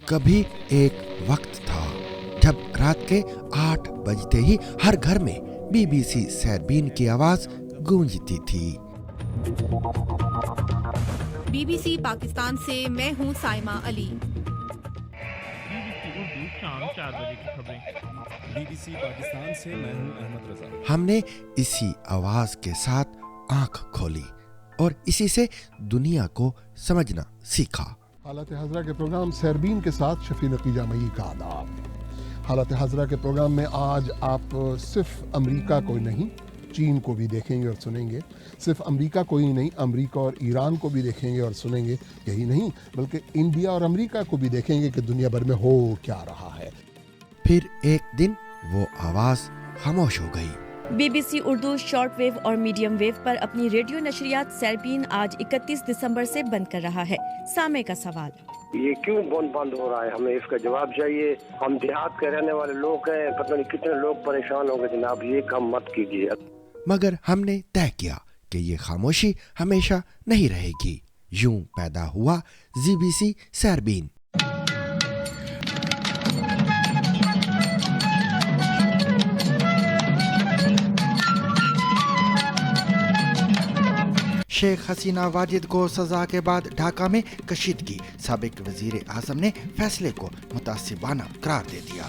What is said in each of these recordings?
کبھی ایک وقت تھا جب رات کے 8 بجتے ہی ہر گھر میں بی بی سی سیربین کی آواز گونجتی تھی۔ بی بی سی پاکستان سے میں ہوں سائمہ علی۔ اردو شام 4 بجے کی خبریں۔ بی بی سی پاکستان سے میں ہوں احمد رضا۔ ہم نے اسی آواز کے ساتھ آنکھ کھولی اور اسی سے دنیا کو سمجھنا سیکھا۔ حالت حاضرہ کے پروگرام سیربین کے ساتھ شفیع نقی جامعی کا آداب۔ حالت حاضرہ کے پروگرام میں آج آپ صرف امریکہ کو نہیں چین کو بھی دیکھیں گے اور سنیں گے، صرف امریکہ کو ہی نہیں امریکہ اور ایران کو بھی دیکھیں گے اور سنیں گے، یہی نہیں بلکہ انڈیا اور امریکہ کو بھی دیکھیں گے کہ دنیا بھر میں ہو کیا رہا ہے۔ پھر ایک دن وہ آواز خاموش ہو گئی۔ B B C Urdu short wave اور میڈیم ویو پر اپنی ریڈیو نشریات سیربین آج 31 دسمبر سے بند کر رہا ہے۔ سامع کا سوال: یہ کیوں بند ہو رہا ہے؟ ہمیں اس کا جواب چاہیے۔ ہم دیہات کے رہنے والے لوگ ہیں، پتہ نہیں کتنے لوگ پریشان ہو گئے۔ جناب یہ کام مت کیجیے۔ مگر ہم نے طے کیا کہ یہ خاموشی ہمیشہ نہیں رہے گی۔ یوں پیدا ہوا زی بی سی سیربین۔ شیخ حسینہ واجد کو سزا کے بعد ڈھاکہ میں کشیدگی، سابق وزیر اعظم نے فیصلے کو متعصبانہ قرار دے دیا۔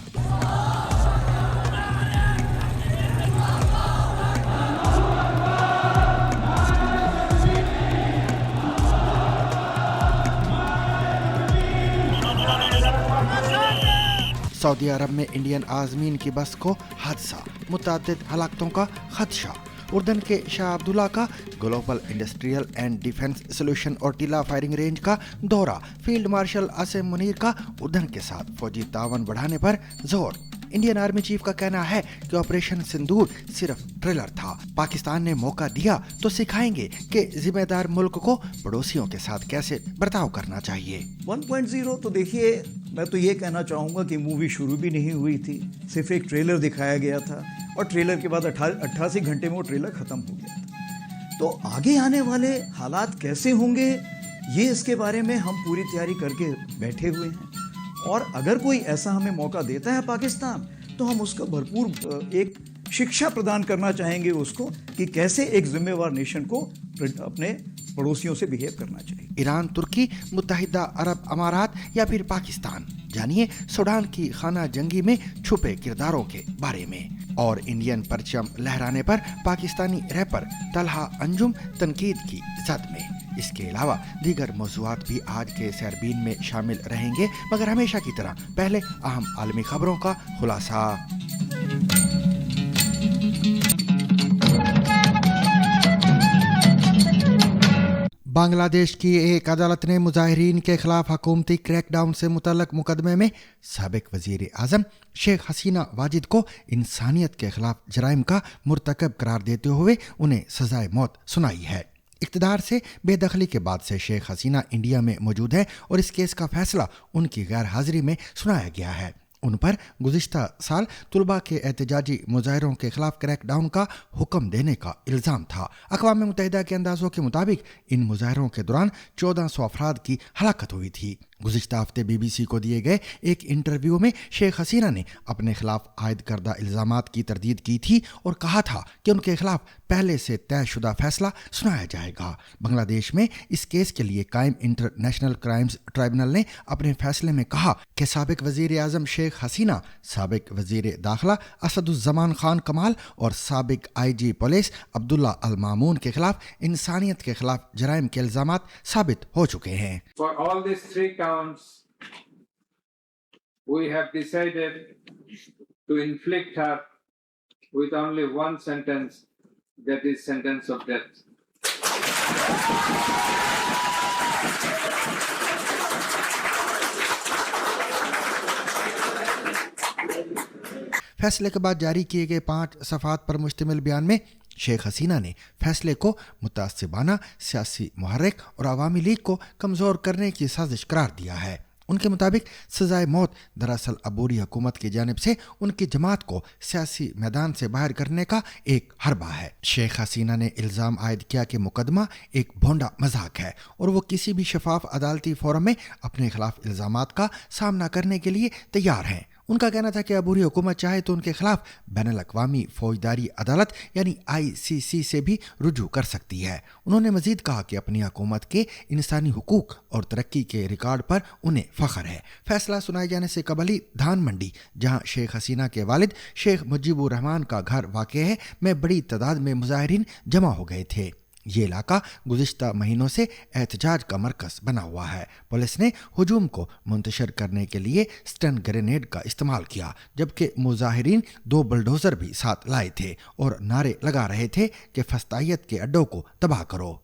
سعودی عرب میں انڈین عازمین کی بس کو حادثہ، متعدد ہلاکتوں کا خدشہ۔ اردن کے شاہ عبداللہ کا global industrial and defence solution اور ٹیلا فائرنگ رینج کا دورہ۔ فیلڈ مارشل عاصم منیر کا اردن کے ساتھ فوجی تعاون بڑھانے پر زور۔ انڈین آرمی چیف کا کہنا ہے کہ آپریشن سندور صرف ٹریلر تھا، پاکستان نے موقع دیا تو سکھائیں گے کہ ذمہ دار ملک کو پڑوسیوں کے ساتھ کیسے برتاؤ کرنا چاہیے۔ 1.0 تو دیکھیے، میں تو یہ کہنا چاہوں گا کہ مووی شروع بھی نہیں ہوئی تھی، صرف ایک ٹریلر دکھایا گیا تھا اور ٹریلر کے بعد 88 گھنٹے میں وہ ٹریلر ختم ہو گیا تھا۔ تو آگے آنے والے حالات کیسے ہوں گے، یہ اس کے بارے میں ہم پوری تیاری کر کے بیٹھے ہوئے ہیں، اور اگر کوئی ایسا ہمیں موقع دیتا ہے پاکستان تو ہم اس کا بھرپور ایک شکشا پردان کرنا چاہیں گے اس کو کہ کیسے ایک ذمہ وار نیشن کو اپنے پڑوسیوں سے بیہیو کرنا چاہیے۔ ایران، ترکی، متحدہ عرب امارات یا پھر پاکستان، جانیے سوڈان کی خانہ جنگی میں چھپے کرداروں کے بارے میں۔ اور انڈین پرچم لہرانے پر پاکستانی ریپر طلحہ انجم تنقید کی زد میں۔ اس کے علاوہ دیگر موضوعات بھی آج کے سیربین میں شامل رہیں گے، مگر ہمیشہ کی طرح پہلے اہم عالمی خبروں کا خلاصہ۔ بنگلہ دیش کی ایک عدالت نے مظاہرین کے خلاف حکومتی کریک ڈاؤن سے متعلق مقدمے میں سابق وزیر اعظم شیخ حسینہ واجد کو انسانیت کے خلاف جرائم کا مرتکب قرار دیتے ہوئے انہیں سزائے موت سنائی ہے۔ اقتدار سے بے دخلی کے بعد سے شیخ حسینہ انڈیا میں موجود ہیں اور اس کیس کا فیصلہ ان کی غیر حاضری میں سنایا گیا ہے۔ ان پر گزشتہ سال طلباء کے احتجاجی مظاہروں کے خلاف کریک ڈاؤن کا حکم دینے کا الزام تھا۔ اقوام متحدہ کے اندازوں کے مطابق ان مظاہروں کے دوران 1400 افراد کی ہلاکت ہوئی تھی۔ گزشتہ ہفتے بی بی سی کو دیے گئے ایک انٹرویو میں شیخ حسینہ نے اپنے خلاف عائد کردہ الزامات کی تردید کی تھی اور کہا تھا کہ ان کے خلاف پہلے سے طے شدہ فیصلہ سنایا جائے گا۔ بنگلہ دیش میں اس کیس کے لیے قائم انٹرنیشنل کرائمز ٹرائبونل نے اپنے فیصلے میں کہا کہ سابق وزیر اعظم شیخ حسینہ، سابق وزیر داخلہ اسد الزمان خان کمال اور سابق آئی جی پولیس عبداللہ المامون کے خلاف انسانیت کے خلاف جرائم کے الزامات ثابت ہو چکے ہیں۔ For all these 3 counts, we have decided to inflict her with only one sentence, that is sentence of death. فیصلے کے بعد جاری کیے گئے 5 صفحات پر مشتمل بیان میں شیخ حسینہ نے فیصلے کو متعصبانہ سیاسی محرک اور عوامی لیگ کو کمزور کرنے کی سازش قرار دیا ہے۔ उनके मुताबिक सजाए मौत दरअसल अबूरी हुकूमत की जानिब से उनकी जमात को सियासी मैदान से बाहर करने का एक हरबा है। शेख हसीना ने इल्ज़ाम आयद किया कि मुकदमा एक भोंडा मजाक है और वो किसी भी शफाफ अदालती फोरम में अपने खिलाफ इल्ज़ामात का सामना करने के लिए तैयार हैं। उनका कहना था कि अबूरी हुकूमत चाहे तो उनके खिलाफ बैनुल अक़वामी फौजदारी अदालत यानी ICC से भी रुजू कर सकती है। उन्होंने मजीद कहा कि अपनी हुकूमत के इंसानी हुकूक और तरक्की के रिकॉर्ड पर उन्हें फ़ख्र है। फैसला सुनाए जाने से कबल ही धान मंडी, जहाँ शेख हसीना के वालिद शेख मुजीबुर रहमान का घर वाक़ है, में बड़ी तादाद में मुजाहिरीन जमा हो गए थे। ये इलाका गुज़िश्ता महीनों से एहतजाज का मरकज़ बना हुआ है। पुलिस ने हुजूम को मुंतशर करने के लिए स्टन ग्रेनेड का इस्तेमाल किया, जबकि मुजाहिरीन 2 बुलडोज़र भी साथ लाए थे और नारे लगा रहे थे कि फस्तायत के अड्डों को तबाह करो।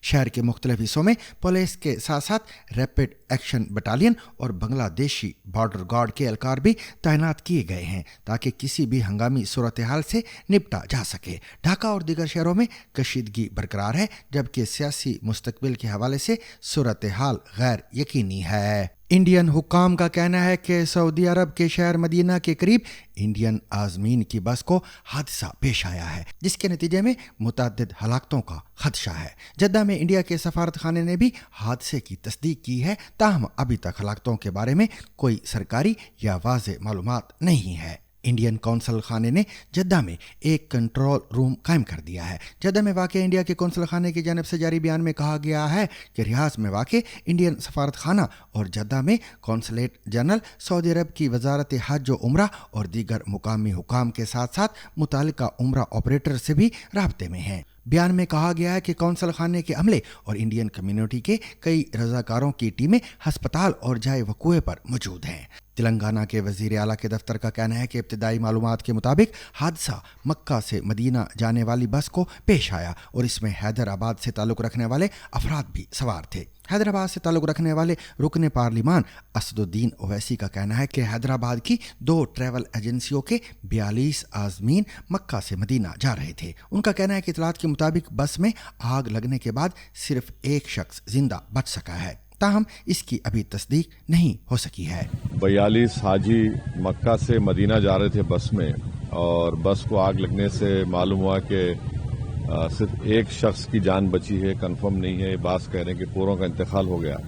शहर के मुख्तलिफ हिस्सों में पुलिस के साथ साथ रैपिड एक्शन बटालियन और बांग्लादेशी बॉर्डर गार्ड के एहलकार भी तैनात किए गए हैं ताकि किसी भी हंगामी सूरत हाल से निपटा जा सके। ढाका और दीगर शहरों में कशीदगी बरकरार है, जबकि सियासी मुस्तकबिल के हवाले से सूरत हाल गैर यकीनी है। इंडियन हुक्काम का कहना है कि सऊदी अरब के शहर मदीना के करीब इंडियन आज़मीन की बस को हादसा पेश आया है, जिसके नतीजे में मुतअद्दिद हलाकतों का खदशा है। जद्दा में इंडिया के सफारत खाने ने भी हादसे की तस्दीक की है, ताहम अभी तक हलाकतों के बारे में कोई सरकारी या वाज़ेह मालूमात नहीं है। इंडियन कौंसल खाने ने जद्दा में एक कंट्रोल रूम कायम कर दिया है। जद्दा में वाक़ इंडिया के कौंसल खाने की जानिब से जारी बयान में कहा गया है कि रियाज में वाक़ इंडियन सफारत खाना और जद्दा में कौंसलेट जनरल सऊदी अरब की वजारत हज व उम्रा और दीगर मुकामी हुकाम के साथ साथ मुतालिका उम्रा ऑपरेटर से भी राब्ते में हैं। बयान में कहा गया है कि कौंसल खाने के अमले और इंडियन कम्युनिटी के कई रजाकारों की टीमें हस्पताल और जाए वकूए पर मौजूद हैं। तेलंगाना के वज़ीर आला के दफ्तर का कहना है कि इब्तिदाई मालूमात के मुताबिक हादसा मक्का से मदीना जाने वाली बस को पेश आया और इसमें हैदराबाद से ताल्लुक़ रखने वाले अफराद भी सवार थे। हैदराबाद से ताल्लुक़ रखने वाले रुकने पार्लिमान असदुद्दीन ओवैसी का कहना है कि हैदराबाद की 2 ट्रैवल एजेंसियों के 42 आज़मीन मक्का से मदीना जा रहे थे। उनका कहना है कि इतलात के मुताबिक बस में आग लगने के बाद सिर्फ एक शख्स जिंदा बच सका है, ताहम इसकी अभी तस्दीक नहीं हो सकी है। 42 हाजी मक्का से मदीना जा रहे थे बस में, और बस को आग लगने से मालूम हुआ कि सिर्फ एक शख्स की जान बची है। कंफर्म नहीं है, बास कह रहे हैं कि पूरों का इंतकाल हो गया।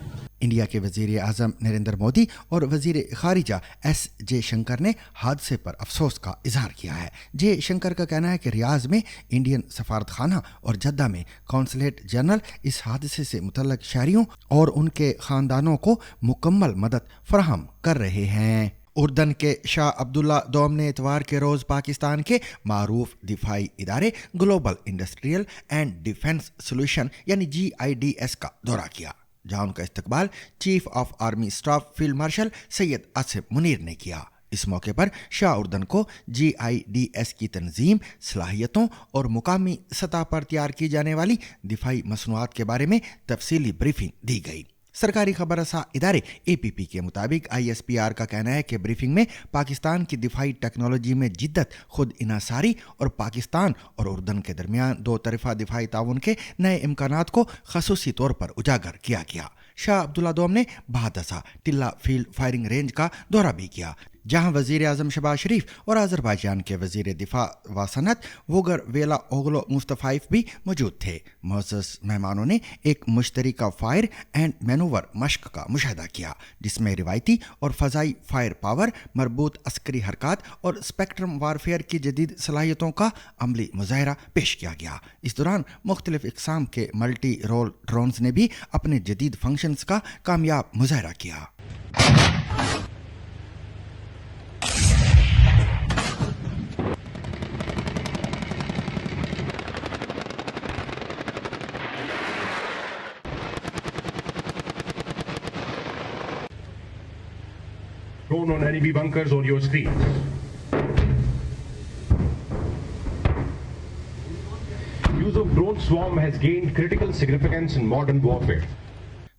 इंडिया के वज़ीर आज़म नरेंद्र मोदी और वज़ीर ख़ारिजा एस जयशंकर ने हादसे पर अफसोस का इजहार किया है। जयशंकर का कहना है कि रियाज में इंडियन सफारत खाना और जद्दा में कौंसलेट जनरल इस हादसे से मुतल्लक शहरियों और उनके ख़ानदानों को मुकम्मल मदद फराहम कर रहे हैं। उर्दन के शाह अब्दुल्ला दोम ने इतवार के रोज़ पाकिस्तान के मारूफ दिफाई इदारे global industrial and defence solution यानी GIDS का दौरा किया, जहां उनका इस्तकबाल chief of army staff field marshal Syed Asif Munir ने किया। इस मौके पर शाह उर्दन को GIDS की तंजीम, सलाहियतों और मुकामी सतह पर तैयार की जाने वाली दिफाई मसनूआत के बारे में तफसीली ब्रीफिंग दी गई। सरकारी खबरसा इदारे APP के मुताबिक ISPR का कहना है कि ब्रीफिंग में पाकिस्तान की दिफाई टेक्नोलॉजी में जिद्दत, खुद इनासारी और पाकिस्तान और उर्दन के दरमियान 2 तरफ़ा दिफाई ताउन के नए इम्कानात को खसूसी तौर पर उजागर किया गया। शाह अब्दुल्ला दोम ने बहादसा टिल्ला फील्ड फायरिंग रेंज का दौरा भी किया, जहां वज़ीर आज़म शहबाज शरीफ और अज़रबैजान के वज़ीर दिफा व सनत वोगर वेला ओगलो मुस्तफ़ाइफ भी मौजूद थे। मुअज़्ज़ज़ मेहमानों ने एक मुश्तरका फायर एंड मैनूवर मश्क का मुशाहिदा किया, जिसमें रिवायती और फ़ज़ाई फायर पावर, मरबूत अस्करी हरकत और स्पेक्ट्रम वारफेयर की जदीद सलाहियतों का अमली मुज़ाहरा पेश किया गया। इस दौरान मुख्तलिफ इक़साम के मल्टी रोल ड्रोन्स ने भी अपने जदीद फंक्शंस का कामयाब मुज़ाहरा किया। Drone on enemy bunkers on your screen. use of drone swarm has gained critical significance in modern warfare.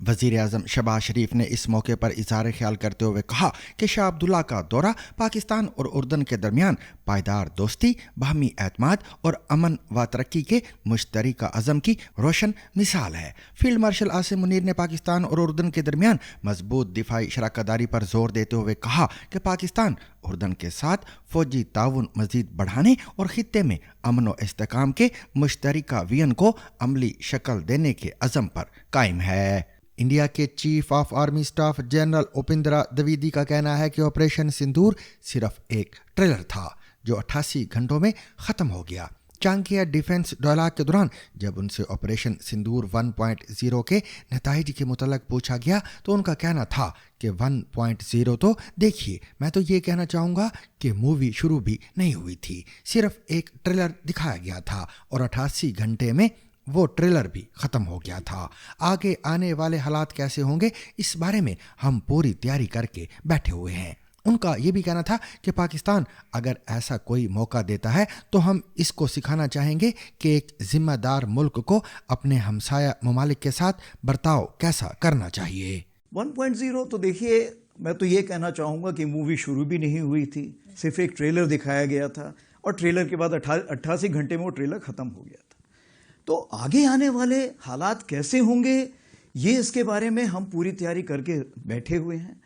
वज़ीर आज़म शहबाज शरीफ ने इस मौके पर इज़हार ख्याल करते हुए कहा कि शाह अब्दुल्ला का दौरा पाकिस्तान और उर्दन के दरमियान पायदार दोस्ती, बाहमी एतमाद और अमन व तरक्की के मुश्तरका अज़म की रोशन मिसाल है। फील्ड मार्शल आसिम मुनीर ने पाकिस्तान और उर्दन के दरमियान मजबूत दिफाई शराकतदारी पर जोर देते हुए कहा कि पाकिस्तान उर्दन के साथ फौजी ताउन मज़ीद बढ़ाने और खित्ते में अमन व इस्तेहकाम के मुश्तरका विजन को अमली शक्ल देने के अज़म पर कायम है। इंडिया के chief of army staff general Upendra Dwivedi का कहना है कि ऑपरेशन सिंदूर सिर्फ एक ट्रेलर था जो 88 घंटों में ख़त्म हो गया। चांकिया डिफेंस डायलॉग के दौरान जब उनसे ऑपरेशन सिंदूर 1.0 के नताइज के मुतल्लिक़ पूछा गया तो उनका कहना था कि 1.0 तो देखिए, मैं तो ये कहना चाहूँगा कि मूवी शुरू भी नहीं हुई थी, सिर्फ एक ट्रेलर दिखाया गया था और 88 घंटे में वो ट्रेलर भी ख़त्म हो गया था। आगे आने वाले हालात कैसे होंगे इस बारे में हम पूरी तैयारी करके बैठे हुए हैं। उनका ये भी कहना था कि पाकिस्तान अगर ऐसा कोई मौका देता है तो हम इसको सिखाना चाहेंगे कि एक जिम्मेदार मुल्क को अपने हमसाया ममालिक के साथ बर्ताव कैसा करना चाहिए। 1.0 तो देखिए, मैं तो ये कहना चाहूँगा कि मूवी शुरू भी नहीं हुई थी, सिर्फ एक ट्रेलर दिखाया गया था और ट्रेलर के बाद 88 घंटे में वो ट्रेलर ख़त्म हो गया था। तो आगे आने वाले हालात कैसे होंगे ये इसके बारे में हम पूरी तैयारी करके बैठे हुए हैं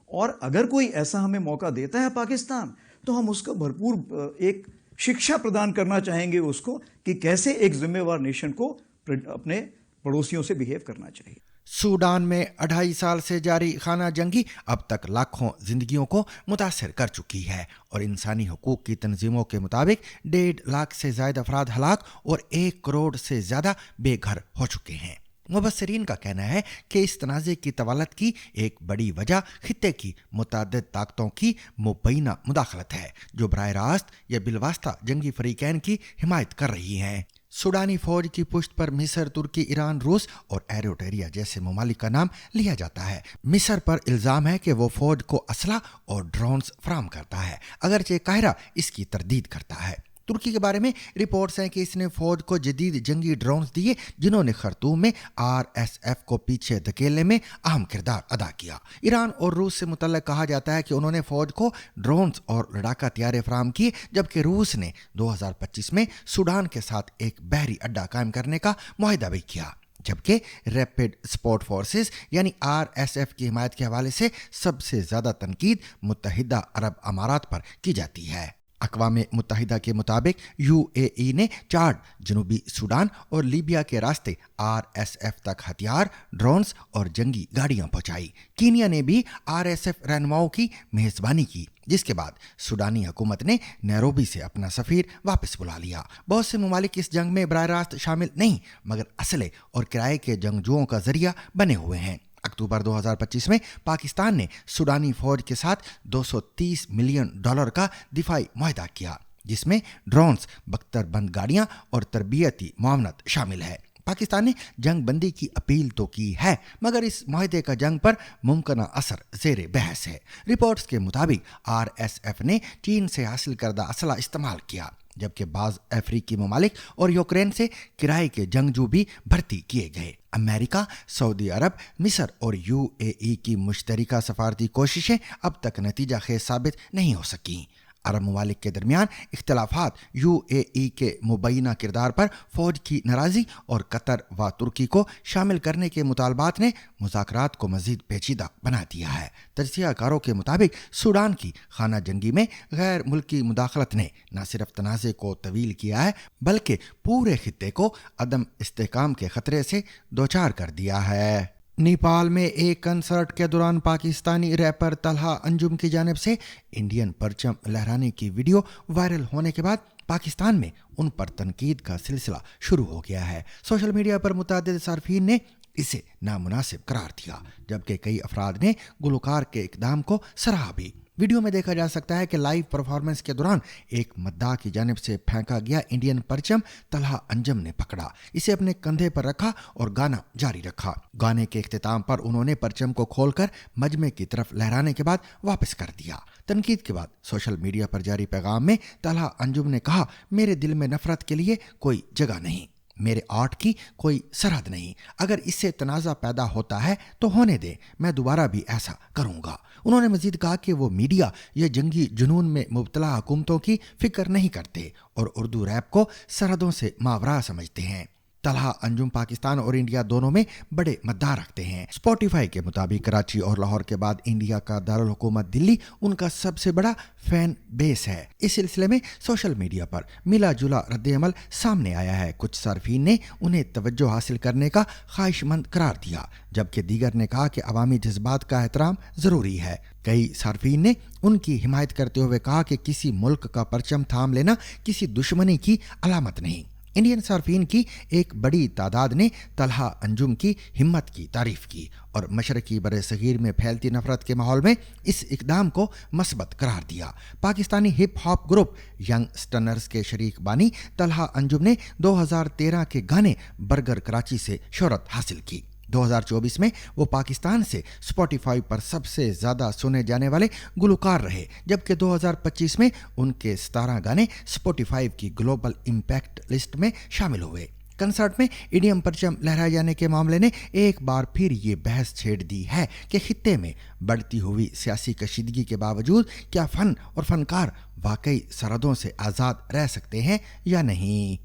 और अगर कोई ऐसा हमें मौका देता है पाकिस्तान तो हम उसको भरपूर एक शिक्षा प्रदान करना चाहेंगे उसको कि कैसे एक जिम्मेवार नेशन को अपने पड़ोसियों से बिहेव करना चाहिए। सूडान में 2.5 साल से जारी खाना जंगी अब तक लाखों जिंदगियों को मुतासर कर चुकी है और इंसानी हुकूक की तंजीमों के मुताबिक 1.5 लाख से ज़्यादा अफराद हलाक और 1 करोड़ से ज़्यादा बेघर हो चुके हैं। मुबस्सिरीन का कहना है कि इस तनाज़े की तवालत की एक बड़ी वजह खित्ते की मुतअद्दिद ताकतों की मुबैना मुदाखलत है जो बराह रास्त या बिलवास्ता जंगी फरीकैन की हिमायत कर रही हैं। सूडानी फौज की पुश्त पर मिस्र, तुर्की, ईरान, रूस और एरिट्रिया जैसे ममालिक का नाम लिया जाता है। मिस्र पर इल्ज़ाम है कि वो फौज को असला और ड्रोन्स फराहम करता है, अगरचे काहिरा इसकी तरदीद करता है। तुर्की के बारे में रिपोर्ट्स हैं कि इसने फौज को जदीद जंगी ड्रोन्स दिए जिन्होंने खर्तूम में RSF को पीछे धकेलने में अहम किरदार अदा किया। ईरान और रूस से मुतल्लिक कहा जाता है कि उन्होंने फौज को ड्रोन्स और लड़ाका तैयारे फराहम किए, जबकि रूस ने 2025 में सूडान के साथ एक बहरी अड्डा कायम करने का मुआहिदा भी किया, जबकि रैपिड सपोर्ट फोर्सेस यानी RSF की हिमायत के हवाले से सबसे ज़्यादा तनकीद मुत्तहिदा अरब अमारात पर की जाती है। अक़वाम मुत्तहिदा के मुताबिक UAE ने चाड, जनूबी सूडान और लीबिया के रास्ते RSF तक हथियार, ड्रोन्स और जंगी गाड़ियां पहुंचाई। कीनिया ने भी RSF रहनुमाओं की मेज़बानी की, जिसके बाद सूडानी हुकूमत ने नैरोबी से अपना सफ़ीर वापस बुला लिया। बहुत से ममालिक इस जंग में बराह रास्त शामिल नहीं मगर असले और किराए के जंगजुओं का जरिया बने हुए हैं। अक्टूबर 2025 में पाकिस्तान ने सूडानी फौज के साथ $230 मिलियन का दिफाई मुआहिदा किया, जिसमें ड्रोन्स, बख्तरबंद गाड़ियां और तरबियती मुआवनत शामिल है। पाकिस्तान ने जंग बंदी की अपील तो की है मगर इस मुआहदे का जंग पर मुमकिन असर ज़ेरे बहस है। रिपोर्ट्स के मुताबिक RSF ने चीन से हासिल करदा असला इस्तेमाल किया, जबकि बाज़ अफ्रीकी ममालिक और यूक्रेन से किराए के जंगजू भी भर्ती किए गए। अमेरिका, सऊदी अरब, मिस्र और UAE की मुश्तरका सफारती कोशिशें अब तक नतीजा खेज साबित नहीं हो सकीं। अरब ममालिक के दरमियान इख्तलाफात, UAE के मुबैना किरदार पर फौज की नाराज़ी और कतर व तुर्की को शामिल करने के मुतालबात ने मुज़ाकरात को मज़ीद पेचीदा बना दिया है। तजज़ियाकारों के मुताबिक सूडान की खाना जंगी में गैर मुल्की मुदाखलत ने न सिर्फ तनाज़े को तवील किया है बल्कि पूरे खित्ते को अदम इस्तेहकाम के ख़तरे से दोचार कर दिया है। नेपाल में एक कंसर्ट के दौरान पाकिस्तानी रैपर तलहा अंजुम की जानिब से इंडियन परचम लहराने की वीडियो वायरल होने के बाद पाकिस्तान में उन पर तनकीद का सिलसिला शुरू हो गया है। सोशल मीडिया पर मुतअद्दिद सार्फिन ने इसे नामुनासिब करार दिया, जबकि कई अफराद ने गुलकार के इक़दाम को सराहा भी। वीडियो में देखा जा सकता है कि लाइव परफॉर्मेंस के दौरान एक मद्दाह की जानिब से फेंका गया इंडियन परचम तलहा अंजुम ने पकड़ा, इसे अपने कंधे पर रखा और गाना जारी रखा। गाने के इख्तिताम पर उन्होंने परचम को खोलकर मजमे की तरफ लहराने के बाद वापस कर दिया। तनकीद के बाद सोशल मीडिया पर जारी पैगाम में तलहा अंजुम ने कहा, मेरे दिल में नफरत के लिए कोई जगह नहीं, میرے آرٹ کی کوئی سرحد نہیں. اگر اس سے تنازع پیدا ہوتا ہے تو ہونے دیں, میں دوبارہ بھی ایسا کروں گا. انہوں نے مزید کہا کہ وہ میڈیا یا جنگی جنون میں مبتلا حکومتوں کی فکر نہیں کرتے اور اردو ریپ کو سرحدوں سے ماورا سمجھتے ہیں. طلحہ انجم پاکستان اور انڈیا دونوں میں بڑے مداح رکھتے ہیں. اسپوٹیفائی کے مطابق کراچی اور لاہور کے بعد انڈیا کا دارالحکومت دلی ان کا سب سے بڑا فین بیس ہے. اس سلسلے میں سوشل میڈیا پر ملا جلا رد عمل سامنے آیا ہے. کچھ صارفین نے انہیں توجہ حاصل کرنے کا خواہش مند قرار دیا جبکہ دیگر نے کہا کہ عوامی جذبات کا احترام ضروری ہے. کئی صارفین نے ان کی حمایت کرتے ہوئے کہا کہ کسی ملک کا پرچم تھام لینا کسی دشمنی کی علامت نہیں. انڈین صارفین کی ایک بڑی تعداد نے طلحہ انجم کی ہمت کی تعریف کی اور مشرقی برصغیر میں پھیلتی نفرت کے ماحول میں اس اقدام کو مثبت قرار دیا. Pakistani hip hop group young stunners کے شریک بانی طلحہ انجم نے 2013 کے گانے برگر کراچی سے شہرت حاصل کی. 2024 میں وہ پاکستان سے اسپوٹیفائی پر سب سے زیادہ سنے جانے والے گلوکار رہے جبکہ 2025 میں ان کے 17 گانے اسپوٹیفائی کی گلوبل امپیکٹ لسٹ میں شامل ہوئے. کنسرٹ میں انڈیم پرچم لہرائے جانے کے معاملے نے ایک بار پھر یہ بحث چھیڑ دی ہے کہ خطے میں بڑھتی ہوئی سیاسی کشیدگی کے باوجود کیا فن اور فنکار واقعی سرحدوں سے آزاد رہ سکتے ہیں یا نہیں.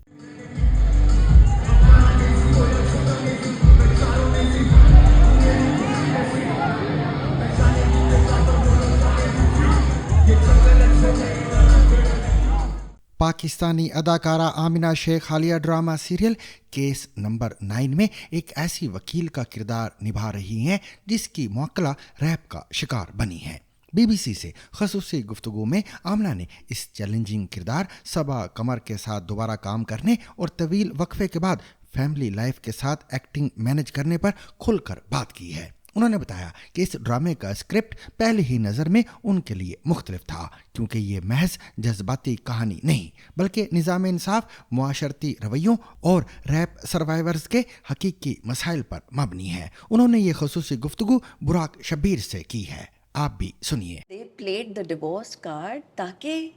پاکستانی اداکارہ آمنہ شیخ حالیہ ڈرامہ سیریل کیس نمبر 9 میں ایک ایسی وکیل کا کردار نبھا رہی ہیں جس کی موکلہ ریپ کا شکار بنی ہے. بی بی سی سے خصوصی گفتگو میں آمنہ نے اس چیلنجنگ کردار صبا قمر کے ساتھ دوبارہ کام کرنے اور طویل وقفے کے بعد فیملی لائف کے ساتھ ایکٹنگ مینج کرنے پر کھل کر بات کی ہے. انہوں نے بتایا کہ اس ڈرامے کا اسکرپٹ پہلی ہی نظر میں ان کے لیے مختلف تھا کیونکہ یہ محض جذباتی کہانی نہیں بلکہ نظام انصاف، معاشرتی رویوں اور ریپ سروائیورز کے حقیقی مسائل پر مبنی ہے. انہوں نے یہ خصوصی گفتگو براق شبیر سے کی ہے. آپ بھی سنیے. They played the divorce card تاکہ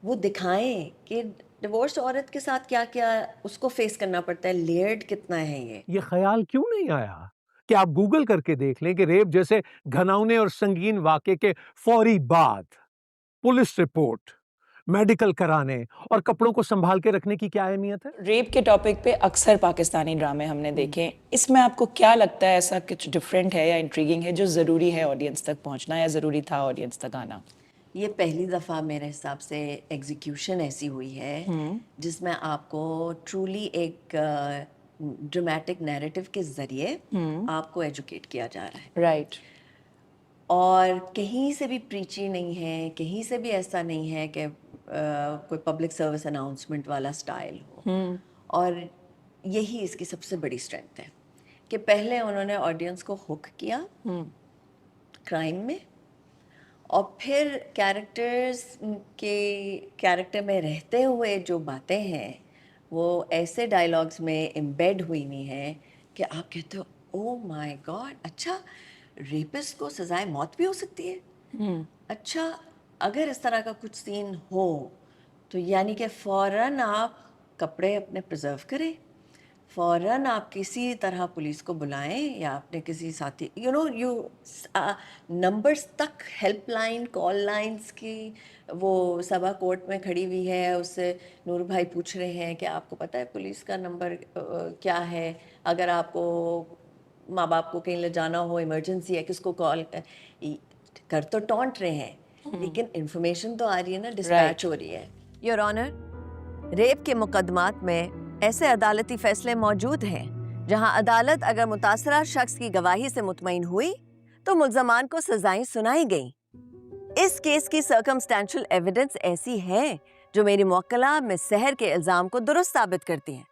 وہ دکھائیں کہ ڈیورس عورت کے ساتھ کیا کیا اس کو فیس کرنا پڑتا ہے، لیئرڈ کتنا ہے. یہ خیال کیوں نہیں آیا کہ آپ گوگل کر کے دیکھ لیں کہ ریپ جیسے گھناؤنے اور سنگین واقعے کے فوری بعد پولیس رپورٹ، میڈیکل کرانے اور کپڑوں کو سنبھال کے رکھنے کی کیا اہمیت ہے؟ ریپ کے ٹاپک پہ اکثر پاکستانی ڈرامے ہم نے دیکھے. اس میں آپ کو کیا لگتا ہے ایسا کچھ ڈفرینٹ ہے یا انٹریگنگ ہے جو ضروری ہے آڈینس تک پہنچنا یا ضروری تھا آڈینس تک آنا؟ یہ پہلی دفعہ میرے حساب سے ایگزیکیوشن ایسی ہوئی ہے جس میں آپ کو ٹرولی ایک ڈرامیٹک نیریٹو کے ذریعے آپ کو ایجوکیٹ کیا جا رہا ہے. رائٹ. اور کہیں سے بھی پریچی نہیں ہے، کہیں سے بھی ایسا نہیں ہے کہ کوئی پبلک سروس اناؤنسمنٹ والا سٹائل ہو. اور یہی اس کی سب سے بڑی اسٹرینتھ ہے کہ پہلے انہوں نے آڈینس کو ہک کیا کرائم میں اور پھر کیریکٹرز کے کیریکٹر میں رہتے ہوئے جو باتیں ہیں وہ ایسے ڈائلاگز میں امبیڈ ہوئی ہوئی ہیں کہ آپ کہتے ہو او مائی گاڈ، اچھا ریپسٹ کو سزائے موت بھی ہو سکتی ہے. اچھا اگر اس طرح کا کچھ سین ہو تو یعنی کہ فوراً آپ کپڑے اپنے پرزرو کریں، فوراً آپ کسی طرح پولیس کو بلائیں یا اپنے کسی ساتھی نمبرز تک، ہیلپ لائن، کال لائنز کی. وہ صبا کورٹ میں کھڑی ہوئی ہے، اس سے نور بھائی پوچھ رہے ہیں کہ آپ کو پتہ ہے پولیس کا نمبر کیا ہے، اگر آپ کو ماں باپ کو کہیں لے جانا ہو، ایمرجنسی ہے، کس کو کال کر تو ٹونٹ رہے ہیں لیکن انفارمیشن تو آ رہی ہے نا، ڈسپیچ ہو رہی ہے. یور آنر، ریپ کے مقدمات میں ایسے عدالتی فیصلے موجود ہیں جہاں عدالت اگر متاثرہ شخص کی گواہی سے مطمئن ہوئی تو ملزمان کو سزائیں سنائی گئیں. اس کیس کی سرکمسٹینشل ایویڈنس ایسی ہے جو میری موکلہ مس سحر کے الزام کو درست ثابت کرتی ہیں.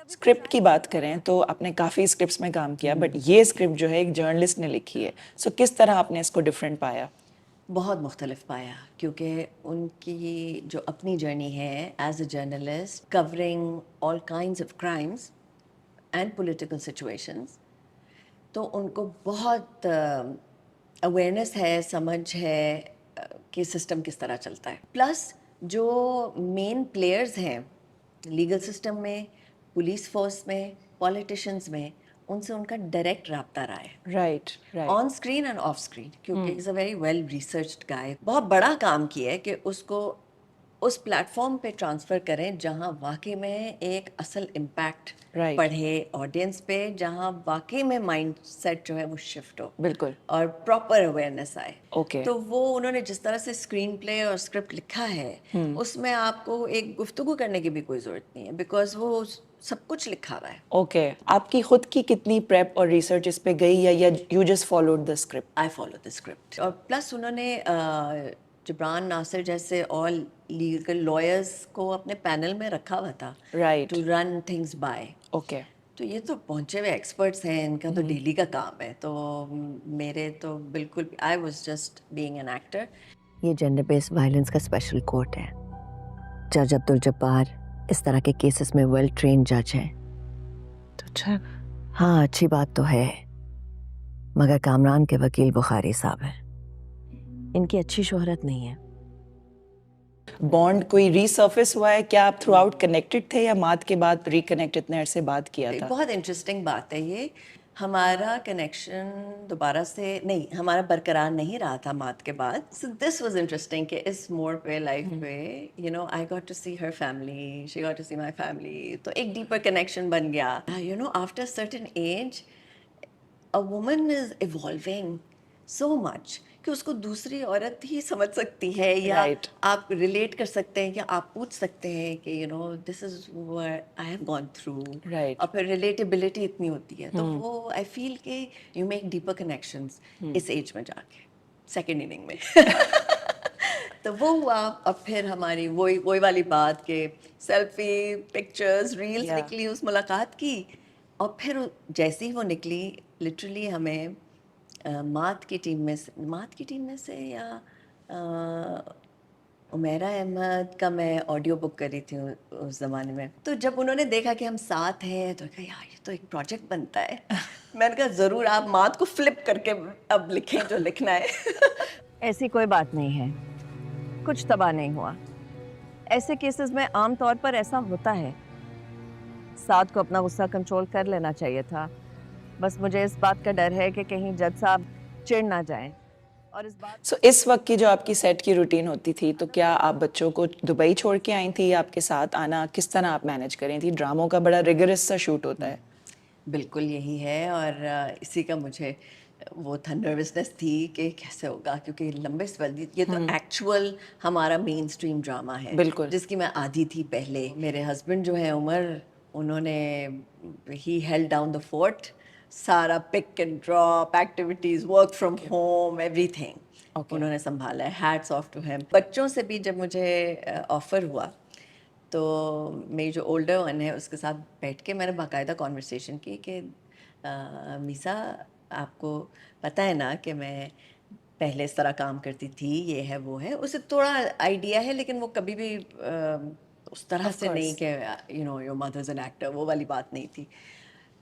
اسکرپٹ کی بات کریں تو آپ نے کافی اسکرپٹس میں کام کیا بٹ یہ اسکرپٹ جو ہے ایک جرنلسٹ نے لکھی ہے. سو کس طرح آپ نے اس کو ڈفرینٹ پایا؟ بہت مختلف پایا کیونکہ ان کی جو اپنی جرنی ہے as a journalist covering all kinds of crimes and political situations, تو ان کو بہت اویئرنیس ہے، سمجھ ہے کہ سسٹم کس طرح چلتا ہے. پلس جو مین پلیئرز ہیں لیگل سسٹم میں، पुलिस फोर्स में, पॉलिटिशियंस में, उनसे उनका डायरेक्ट राब्ता रहा है, right on screen and off screen, क्योंकि is a very well researched guy. बहुत बड़ा काम किया है कि उसको उस प्लेटफॉर्म पे ट्रांसफ़र करें जहां वाकई में एक असल इम्पैक्ट पड़े ऑडियंस पे, जहां वाकई में माइंड सेट जो है वो शिफ्ट हो, बिल्कुल, और प्रॉपर अवेयरनेस आए. ओके, तो वो उन्होंने जिस तरह से स्क्रीन प्ले और स्क्रिप्ट लिखा है, उसमें आपको एक गुफ्तगू करने की भी कोई ज़रूरत नहीं है, बिकॉज वो सब कुछ लिखा हुआ है. ओके. आपकी खुद की कितनी प्रेप और रिसर्च इस पे गई, या you just followed the script? I follow the script. और प्लस उन्होंने जबरान नासिर जैसे और लीगल लॉयर्स को अपने पैनल में रखा हुआ था, right, to run things by. Okay. तो ये तो पहुंचे हुए एक्सपर्ट्स हैं, इनका तो डेली का काम है. तो मेरे तो बिल्कुल, I was just being an actor. ये जेंडर बेस्ड वायलेंस का स्पेशल कोर्ट है. जज अब्दुल जब्बार इस तरह के केसेस में वेल ट्रेन जज है. तो अच्छा, हाँ, अच्छी बात तो है, मगर कामरान के वकील बुखारी साहब हैं. इनकी अच्छी शोहरत नहीं है. बॉन्ड कोई रीसर्फेस हुआ है क्या? आप थ्रू आउट कनेक्टेड थे, या मात के बाद रिकनेक्ट इतने अरसे बाद किया था? बहुत इंटरेस्टिंग बात है ये. हमारा कनेक्शन दोबारा से नहीं, हमारा बरकरार नहीं रहा था मात के बाद. सो दिस वाज इंटरेस्टिंग कि इस मोड़ पे लाइफ पे, you know, I got to see her family, she got to see my family. तो एक डीपर कनेक्शन बन गया. You know, after certain age a woman is evolving so much कि उसको दूसरी औरत ही समझ सकती है, या आप रिलेट कर सकते हैं, या आप पूछ सकते हैं कि you no this is what I have gone through, और फिर रिलेटेबिलिटी इतनी होती है. तो वो आई फील कि यू मेक डीपर कनेक्शंस इस एज में जाके, सेकेंड इनिंग में. तो वो हुआ. अब फिर हमारी वही वाली बात के सेल्फी पिक्चर्स रील्स निकली उस मुलाकात की. और फिर जैसे ही वो निकली, लिटरली हमें मात की टीम में से या उमेरा अहमद का मैं ऑडियो बुक कर रही थी उस ज़माने में. तो जब उन्होंने देखा कि हम साथ हैं, तो कहा यार ये तो एक प्रोजेक्ट बनता है. मैंने कहा ज़रूर, आप मात को फ्लिप करके अब लिखें जो लिखना है. ऐसी कोई बात नहीं है, कुछ तबाह नहीं हुआ. ऐसे केसेस में आम तौर पर ऐसा होता है. साद को अपना गुस्सा कंट्रोल कर लेना चाहिए था. बस मुझे इस बात का डर है कि कहीं जज साहब चिढ़ ना जाएं. और इस वक्त की जो आपकी सेट की रूटीन होती थी, तो क्या आप बच्चों को दुबई छोड़ के आई थी, आपके साथ आना किस तरह आप मैनेज करें थी? ड्रामों का बड़ा रिगरस सा शूट होता है. बिल्कुल यही है, और इसी का मुझे वो था, नर्वसनेस थी कि कैसे होगा, क्योंकि लंबे समय ये तो एक्चुअल हमारा मेन स्ट्रीम ड्रामा है, बिल्कुल, जिसकी मैं आधी थी पहले. मेरे हस्बैंड जो है उमर, उन्होंने ही हेल्ड डाउन द फोर्ट. सारा pick and drop activities, work from home, everything उन्होंने संभाला है. Hats off to him. बच्चों से भी जब मुझे ऑफ़र हुआ, तो मेरी जो ओल्डर वन है उसके साथ बैठ के मैंने बाकायदा कॉन्वर्सेशन की कि मीसा, आपको पता है ना कि मैं पहले इस तरह काम करती थी, ये है वो है. उसे थोड़ा आइडिया है, लेकिन वो कभी भी उस तरह से नहीं कि you know your mother is an actor, वो वाली बात नहीं थी.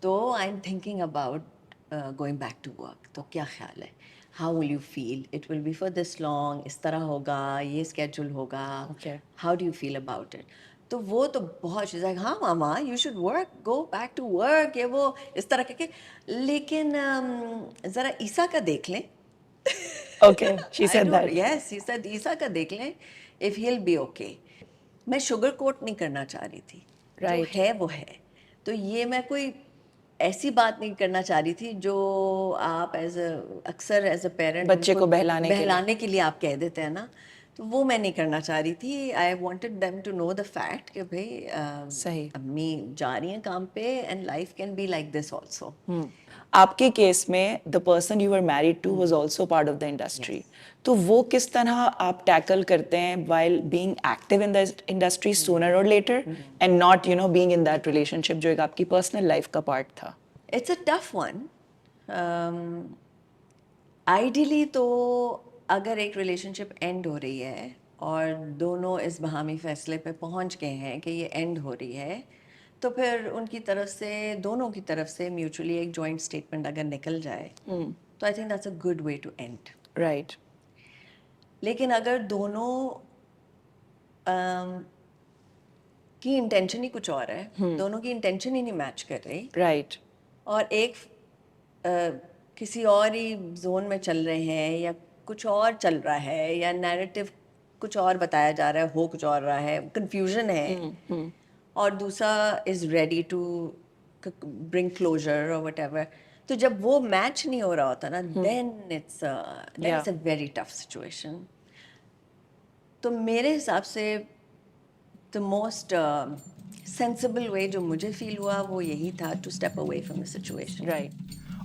तो I am thinking about going back to work. तो क्या ख्याल है, how will you feel, it will be for this long, इस तरह होगा, ये स्केड्यूल होगा, how do you feel about it? तो वो तो बहुत चीज़ है, हाँ मामा you should work, go back to work, ये वो इस तरह के. लेकिन ज़रा ईसा का देख लें. Okay, she said that. Yes, he said ईसा का देख लें, if he'll be okay. मैं शुगर कोट नहीं करना चाह रही थी. जो है वो है. तो ये मैं कोई ऐसी बात नहीं करना चाह रही थी जो आप अक्सर एज अ पेरेंट बच्चे को बहलाने के लिए आप कह देते हैं ना. तो वो मैं नहीं करना चाह रही थी. I wanted them to know the fact कि भाई सही, अम्मी जा रही हैं काम पे, and life can be like this also. आपके केस में the person you were married to was also part of the industry. तो वो किस तरह आप टैकल करते हैं while being active in the industry sooner or later, and not you know being in that relationship जो एक आपकी पर्सनल लाइफ का पार्ट था? It's a tough one. Ideally तो अगर एक रिलेशनशिप एंड हो रही है और दोनों इस बहामी फैसले पे पहुंच गए हैं कि ये एंड हो रही है, तो फिर उनकी तरफ से, दोनों की तरफ से म्यूचुअली एक जॉइंट स्टेटमेंट अगर निकल जाए, तो I think that's a good way to end. Right. लेकिन अगर दोनों کی انٹینشن ہی کچھ اور ہے, دونوں کی انٹینشن ہی نہیں میچ کر رہی, رائٹ, اور ایک کسی اور ہی زون میں چل رہے ہیں, یا کچھ اور چل رہا ہے, یا نیریٹو کچھ اور بتایا جا رہا ہے, ہو کچھ اور رہا ہے, کنفیوژن ہے, اور دوسرا is ready to bring closure or whatever ایور. تو جب وہ میچ نہیں ہو رہا ہوتا نا, then it's a very tough situation. تو میرے حساب سے the most sensible way جو مجھے فیل ہوا وہ یہی تھا, to step away from the situation. right.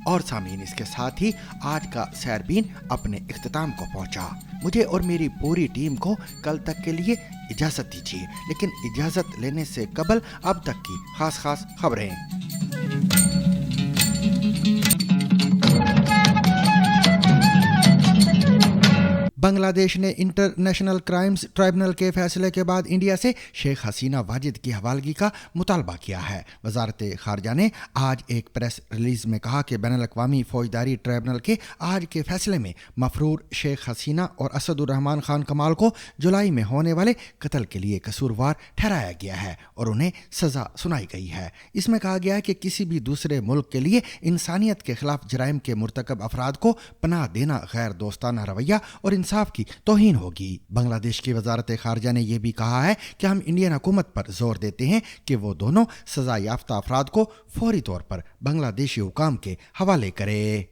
اور سامعین, اس کے ساتھ ہی آج کا سیربین اپنے اختتام کو پہنچا. مجھے اور میری پوری ٹیم کو کل تک کے لیے اجازت دیجیے, لیکن اجازت لینے سے قبل اب تک کی خاص خبریں. بنگلہ دیش نے انٹرنیشنل کرائمز ٹرائبونل کے فیصلے کے بعد انڈیا سے شیخ حسینہ واجد کی حوالگی کا مطالبہ کیا ہے. وزارت خارجہ نے آج ایک پریس ریلیز میں کہا کہ بین الاقوامی فوجداری ٹرائبونل کے آج کے فیصلے میں مفرور شیخ حسینہ اور اسد الرحمان خان کمال کو جولائی میں ہونے والے قتل کے لیے قصوروار ٹھہرایا گیا ہے اور انہیں سزا سنائی گئی ہے. اس میں کہا گیا ہے کہ کسی بھی دوسرے ملک کے لیے انسانیت کے خلاف جرائم کے مرتکب افراد کو پناہ دینا غیر دوستانہ رویہ اور انصاف کی توہین ہوگی. بنگلہ دیش کی وزارت خارجہ نے یہ بھی کہا ہے کہ ہم انڈین حکومت پر زور دیتے ہیں کہ وہ دونوں سزا یافتہ افراد کو فوری طور پر بنگلہ دیشی حکام کے حوالے کرے.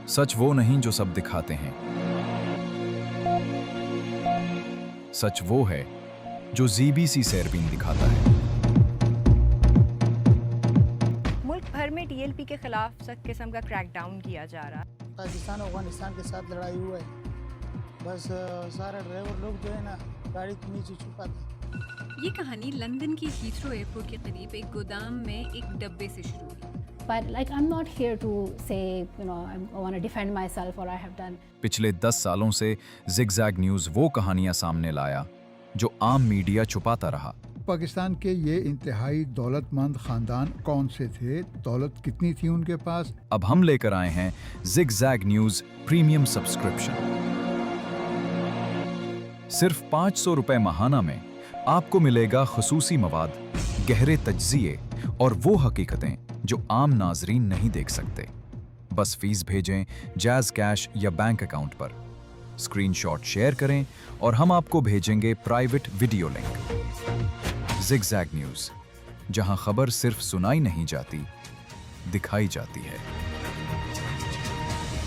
سچ وہ نہیں جو سب دکھاتے ہیں, سچ وہ ہے جو ZBC سیربین دکھاتا ہے. ملک بھر میں TLP کے خلاف سخت قسم کا کریک ڈاؤن کیا جا رہا. پاکستان افغانستان کے ساتھ لڑائی ہوا ہے, بس سارا ڈرائیور لوگ جو ہے نا گاڑی کے نیچے چھپا تھا. یہ کہانی لندن کی ہیتھرو ایئرپورٹ کے قریب ایک گودام میں ایک ڈبے سے شروع ہوئی. But like I'm not here to say, you know, I want to defend myself or I have done. پچھلے 10 سالوں سے زگ زیگ نیوز وہ کہانیاں سامنے لایا جو عام میڈیا چھپاتا رہا. پاکستان کے یہ انتہائی دولت مند خاندان کون سے تھے, دولت کتنی تھی ان کے پاس. اب ہم لے کر آئے ہیں zig zag news premium subscription. صرف 500 روپے ماہانہ میں آپ کو ملے گا خصوصی مواد, گہرے تجزیے اور وہ حقیقتیں جو عام ناظرین نہیں دیکھ سکتے. بس فیس بھیجیں جیز کیش یا بینک اکاؤنٹ پر, اسکرین شاٹ شیئر کریں اور ہم آپ کو بھیجیں گے private video link. Zig zag news, جہاں خبر صرف سنائی نہیں جاتی, دکھائی جاتی ہے.